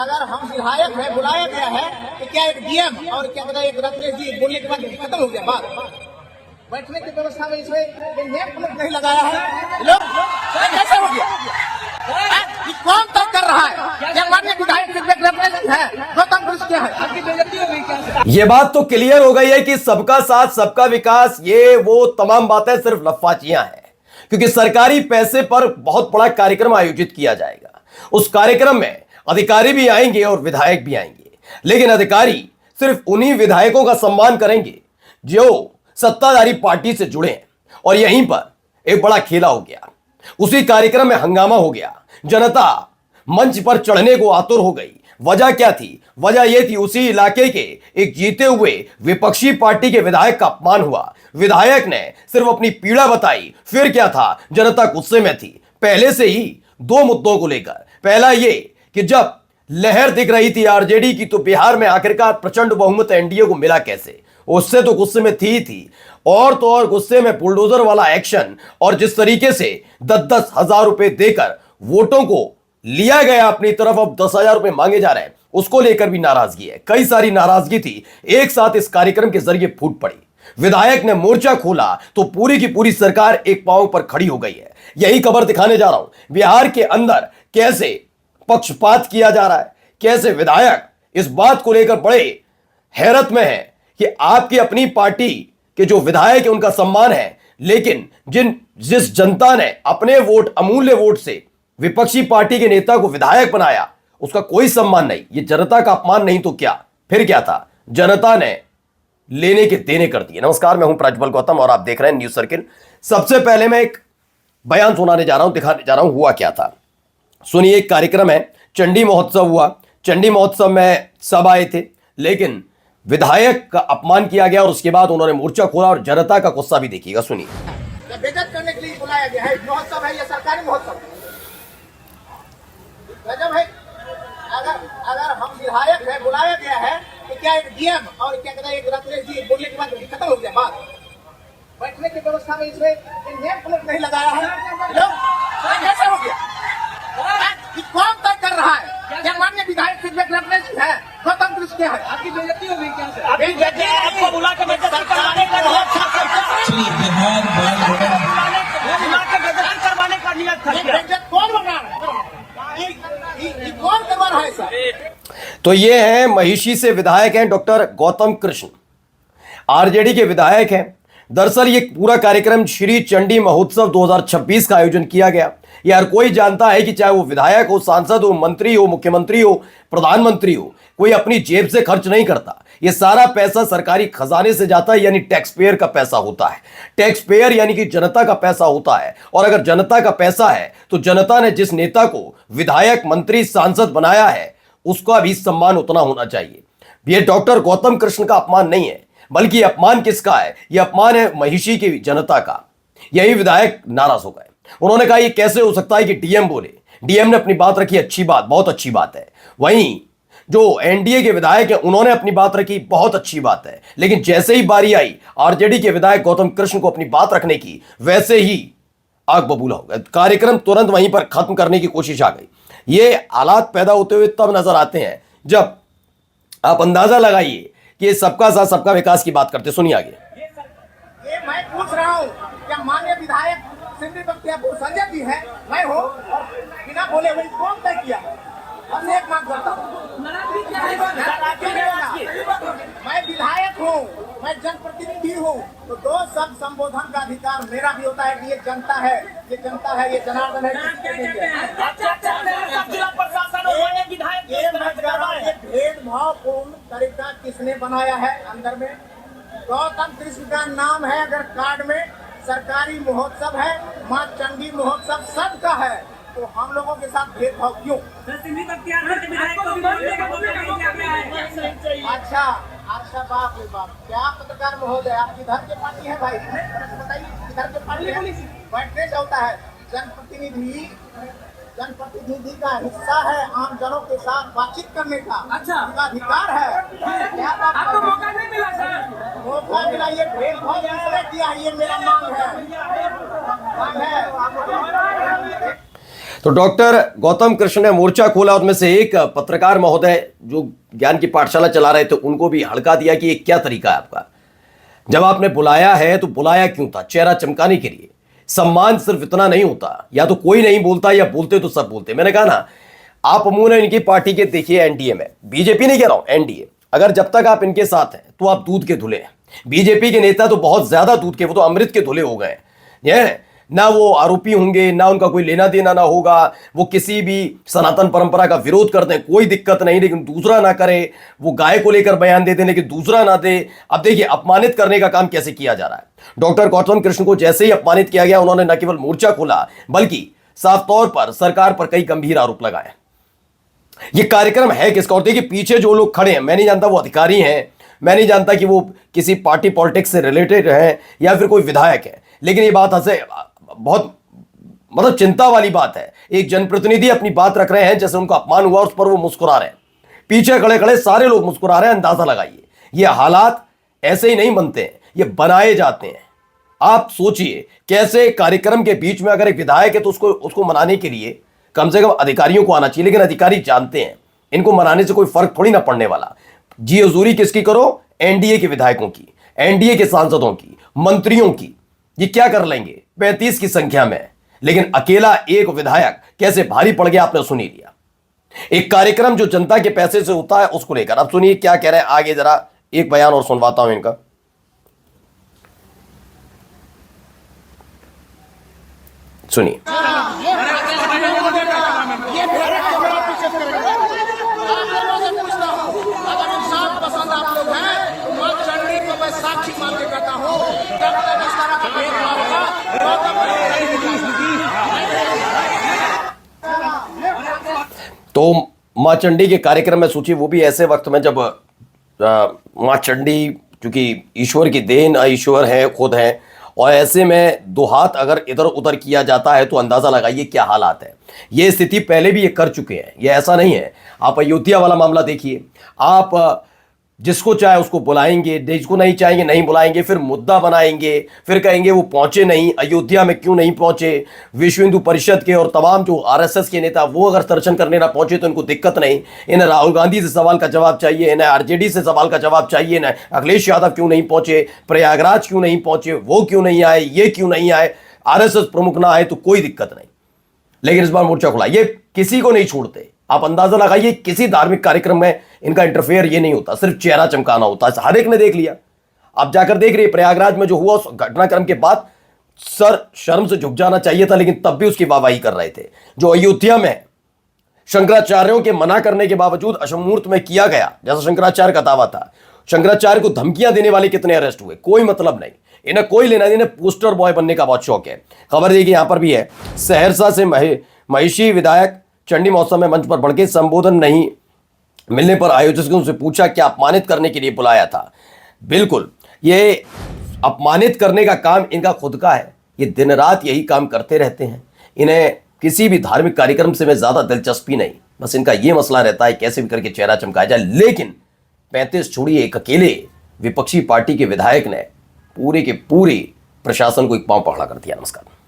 अगर हम विधायक है बुलाया गया है तो क्या एक डीएम और क्या कहता है एक रत्नेश जी बोलने के बाद खत्म हो गया बात। बैठने की व्यवस्था में इसमें नेम प्लेट नहीं लगाया है, लोग कैसे हो गया? ये कौन तय कर रहा है? क्या माननीय विधायक रत्नेश जी है, गौतम कृष्ण क्या है? आपकी बेइज्जती हो गई क्या? ये बात तो क्लियर हो गई है कि सबका साथ सबका विकास ये वो तमाम बातें सिर्फ लफाचियां हैं, क्योंकि सरकारी पैसे पर बहुत बड़ा कार्यक्रम आयोजित किया जाएगा। उस कार्यक्रम में अधिकारी भी आएंगे और विधायक भी आएंगे, लेकिन अधिकारी सिर्फ उन्हीं विधायकों का सम्मान करेंगे जो सत्ताधारी पार्टी से जुड़े हैं। और यहीं पर एक बड़ा खेला हो गया। उसी कार्यक्रम में हंगामा हो गया, जनता मंच पर चढ़ने को आतुर हो गई। वजह क्या थी? वजह यह थी उसी इलाके के एक जीते हुए विपक्षी पार्टी के विधायक का अपमान हुआ। विधायक ने सिर्फ अपनी पीड़ा बताई, फिर क्या था? जनता गुस्से में थी पहले से ही दो मुद्दों को लेकर। पहला यह कि जब लहर दिख रही थी आरजेडी की, तो बिहार में आखिरकार प्रचंड बहुमत एनडीए को मिला कैसे? उससे तो गुस्से में थी और तो और गुस्से में बुलडोजर वाला एक्शन और जिस तरीके से 10-10 हजार रुपए देकर वोटों को लिया गया अपनी तरफ, अब 10,000 रुपए मांगे जा रहे हैं, उसको लेकर भी नाराजगी है। कई सारी नाराजगी थी, एक साथ इस कार्यक्रम के जरिए फूट पड़ी। विधायक ने मोर्चा खोला तो पूरी की पूरी सरकार एक पांव पर खड़ी हो गई है। यही खबर दिखाने जा रहा हूं, बिहार के अंदर कैसे पक्षपात किया जा रहा है, कैसे विधायक इस बात को लेकर बड़े हैरत में है कि आपकी अपनी पार्टी के जो विधायक है उनका सम्मान है, लेकिन जिस जनता ने अपने वोट, अमूल्य वोट से विपक्षी पार्टी के नेता को विधायक बनाया, उसका कोई सम्मान नहीं। ये जनता का अपमान नहीं तो क्या? फिर क्या था? जनता ने लेने के देने कर दिए। नमस्कार, मैं हूं प्रज्वल गौतम और आप देख रहे हैं न्यूज सर्किल। सबसे पहले मैं एक बयान सुनाने जा रहा हूं, दिखाने जा रहा हूं हुआ क्या था। सुनिए, एक कार्यक्रम है, चंडी महोत्सव हुआ। चंडी महोत्सव में सब आए थे, लेकिन विधायक का अपमान किया गया और उसके बाद उन्होंने मोर्चा खोला और जनता का गुस्सा भी देखिएगा, सुनिए। बेइज्जत करने के लिए बुलाया गया है, महोत्सव है, ये सरकारी महोत्सव गजब है। अगर हम विधायक है बुलाया गया है तो क्या एक डीएम और क्या कहता है एक रत्नेश जी बोलने के बाद खत्म हो गया बात। बैठने की व्यवस्था में इसमें नेम प्लेट नहीं लगाया है, लोग कैसे हो गया? ये कौन तय कर रहा है? क्या माननीय विधायक रत्नेश जी है, गौतम कृष्ण क्या है? आपकी बेइज्जती हो गई क्या? बेइज्जती आपको बुला के बेइज्जती करवाने का करवाने का नियत था। बेइज्जत कौन बना रहा है? ये कौन करवा रहा है सर? तो ये हैं महिषी से विधायक हैं डॉक्टर गौतम कृष्ण, आरजेडी के विधायक हैं। दरअसल ये पूरा कार्यक्रम श्री चंडी महोत्सव 2026 का आयोजन किया गया। ये हर कोई जानता है कि चाहे वो विधायक हो, सांसद हो, मंत्री हो, मुख्यमंत्री हो, प्रधानमंत्री हो, कोई अपनी जेब से खर्च नहीं करता। ये सारा पैसा सरकारी खजाने से जाता है, यानी टैक्स पेयर का पैसा होता है। टैक्स पेयर यानी कि जनता का पैसा होता है। और अगर जनता का पैसा है तो जनता ने जिस नेता को विधायक, मंत्री, सांसद बनाया है उसका भी सम्मान उतना होना चाहिए। ये डॉक्टर गौतम कृष्ण का अपमान नहीं है, बल्कि अपमान किसका है? यह अपमान है महिषी की जनता का। यही विधायक नाराज हो गए। उन्होंने कहा ये कैसे हो सकता है कि डीएम बोले। डीएम ने अपनी बात रखी, अच्छी बात, बहुत अच्छी बात है। वहीं जो एनडीए के विधायक हैं उन्होंने अपनी बात रखी, बहुत अच्छी बात है। लेकिन जैसे ही बारी आई आरजेडी के विधायक गौतम कृष्ण को अपनी बात रखने की, वैसे ही आग बबूला हो गया। कार्यक्रम तुरंत वहीं पर खत्म करने की कोशिश आ गई। ये हालात पैदा होते हुए तब नजर आते हैं जब आप अंदाजा लगाइए कि ये सबका साथ सबका विकास की बात करते। सुनिए आगे। ये मैं पूछ रहा हूँ, क्या माननीय विधायक सिंधी बख्तियारपुर संजय जी है, मैं हूँ, और बिना बोले हुए कौन तय किया? बस एक मांग करता हूँ, मैं विधायक हूँ, मैं जनप्रतिनिधि हूँ, तो दो शब्द संबोधन का अधिकार मेरा भी होता है कि ये जनता है, ये जनता है, ये जनार्दन है। जिला प्रशासन और विधायक ये भेदभावपूर्ण तरीका किसने बनाया है? अंदर में गौतम कृष्ण का नाम है, अगर कार्ड में सरकारी महोत्सव है, माँ चंडी महोत्सव सबका है, तो हम लोगों के साथ भेदभाव क्यों? अच्छा अच्छा, बाप रे बाप, क्या पत्रकार महोदय, आप किधर के पार्टी है भाई? बताइए किधर के पार्टी है? बैठने से होता है, जनप्रतिनिधि का हिस्सा है आम जनों के साथ बातचीत करने का। अच्छा, उनका अधिकार है। क्या आपको मौका नहीं मिला सर? मौका मिला, ये भेदभाव किसने किया? ये मेरा मांग है। तो डॉक्टर गौतम कृष्ण ने मोर्चा खोला, उसमें से एक पत्रकार महोदय जो ज्ञान की पाठशाला चला रहे थे उनको भी हड़का दिया कि ये क्या तरीका है आपका, जब आपने बुलाया है तो बुलाया क्यों था? चेहरा चमकाने के लिए। सम्मान सिर्फ इतना नहीं होता, या तो कोई नहीं बोलता या बोलते तो सब बोलते। मैंने कहा ना, आप अमूमन इनकी पार्टी के देखिए एनडीए में, बीजेपी नहीं कह रहा हूं, एनडीए, अगर जब तक आप इनके साथ हैं तो आप दूध के धुले हैं। बीजेपी के नेता तो बहुत ज्यादा दूध के, वो तो अमृत के धुले हो गए हैं। ना वो आरोपी होंगे, ना उनका कोई लेना देना ना होगा, वो किसी भी सनातन परंपरा का विरोध करते हैं, कोई दिक्कत नहीं, लेकिन दूसरा ना करे। वो गाय को लेकर बयान दे दें लेकिन दूसरा ना दे। अब देखिए अपमानित करने का काम कैसे किया जा रहा है। डॉक्टर गौतम कृष्ण को जैसे ही अपमानित किया गया, उन्होंने न केवल मोर्चा खोला बल्कि साफ तौर पर सरकार पर कई गंभीर आरोप लगाए। ये कार्यक्रम है किसका? और देखिए पीछे जो लोग खड़े हैं, मैं नहीं जानता वो अधिकारी हैं, मैं नहीं जानता कि वो किसी पार्टी पॉलिटिक्स से रिलेटेड हैं या फिर कोई विधायक है, लेकिन ये बात हंसे बहुत मतलब चिंता वाली बात है। एक जनप्रतिनिधि अपनी बात रख रहे हैं, जैसे उनको अपमान हुआ उस पर वो मुस्कुरा रहे हैं, पीछे खड़े खड़े सारे लोग मुस्कुरा रहे हैं। अंदाजा लगाइए, ये हालात ऐसे ही नहीं बनते हैं, ये बनाए जाते हैं। आप सोचिए कैसे कार्यक्रम के बीच में अगर एक विधायक है तो उसको मनाने के लिए कम से कम अधिकारियों को आना चाहिए, लेकिन अधिकारी जानते हैं इनको मनाने से कोई फर्क थोड़ी ना पड़ने वाला। जी हजूरी किसकी करो? एनडीए के विधायकों की, एनडीए के सांसदों की, मंत्रियों की। ये क्या कर लेंगे 35 की संख्या में, लेकिन अकेला एक विधायक कैसे भारी पड़ गया आपने सुन ही लिया। एक कार्यक्रम जो जनता के पैसे से होता है उसको लेकर अब सुनिए क्या कह रहे हैं आगे, जरा एक बयान और सुनवाता हूं इनका, सुनिए। साक्षी मान के कहता हूं, जब तक इस तरह का भेदभाव होगा, तो मां चंडी के कार्यक्रम में सोचिए, वो भी ऐसे वक्त में जब मां चंडी चूंकि ईश्वर की देन ईश्वर है, खुद है, और ऐसे में दो हाथ अगर इधर उधर किया जाता है तो अंदाजा लगाइए क्या हालात है। ये स्थिति पहले भी ये कर चुके हैं, ये ऐसा नहीं है। आप अयोध्या वाला मामला देखिए, आप जिसको चाहे उसको बुलाएंगे, जिसको नहीं चाहेंगे नहीं बुलाएंगे, फिर मुद्दा बनाएंगे, फिर कहेंगे वो पहुंचे नहीं, अयोध्या में क्यों नहीं पहुंचे। विश्व हिंदू परिषद के और तमाम जो आरएसएस के नेता वो अगर दर्शन करने ना पहुंचे तो इनको दिक्कत नहीं। इन्हें राहुल गांधी से सवाल का जवाब चाहिए, इन्हें आरजेडी से सवाल का जवाब चाहिए, इन्हें अखिलेश यादव क्यों नहीं पहुंचे, प्रयागराज क्यों नहीं पहुंचे, वो क्यों नहीं आए, ये क्यों नहीं आए, आरएसएस प्रमुख ना आए तो कोई दिक्कत नहीं। लेकिन इस बार मोर्चा खुला, ये किसी को नहीं छोड़ते। आप अंदाजा लगाइए, किसी धार्मिक कार्यक्रम में इनका इंटरफेयर ये नहीं होता, सिर्फ चेहरा चमकाना होता है। हर एक ने देख लिया। आप जाकर देख रही प्रयागराज में जो हुआ, उस घटनाक्रम के बाद सर शर्म से झुक जाना चाहिए था, लेकिन तब भी उसकी वाहवाही कर रहे थे। जो अयोध्या में शंकराचार्यों के मना करने के बावजूद अशुभ में किया गया, जैसा शंकराचार्य का दावा था, शंकराचार्य को धमकियां देने वाले कितने अरेस्ट हुए, कोई मतलब नहीं। इन्हें कोई लेना नहीं, इन्हें पोस्टर बॉय बनने का बहुत शौक है। खबर देखिए यहां पर भी है, सहरसा से महिषी विधायक चंडी महोत्सव में मंच पर बढ़ के संबोधन नहीं मिलने पर आयोजकों से पूछा क्या अपमानित करने के लिए बुलाया था। बिल्कुल, ये अपमानित करने का काम इनका खुद का है, ये दिन रात यही काम करते रहते हैं। इन्हें किसी भी धार्मिक कार्यक्रम से में ज्यादा दिलचस्पी नहीं, बस इनका ये मसला रहता है कैसे भी करके चेहरा चमकाया जाए। लेकिन 35 छोड़िए, एक अकेले विपक्षी पार्टी के विधायक ने पूरे के पूरे प्रशासन को एक पांव पकड़ा कर दिया। नमस्कार।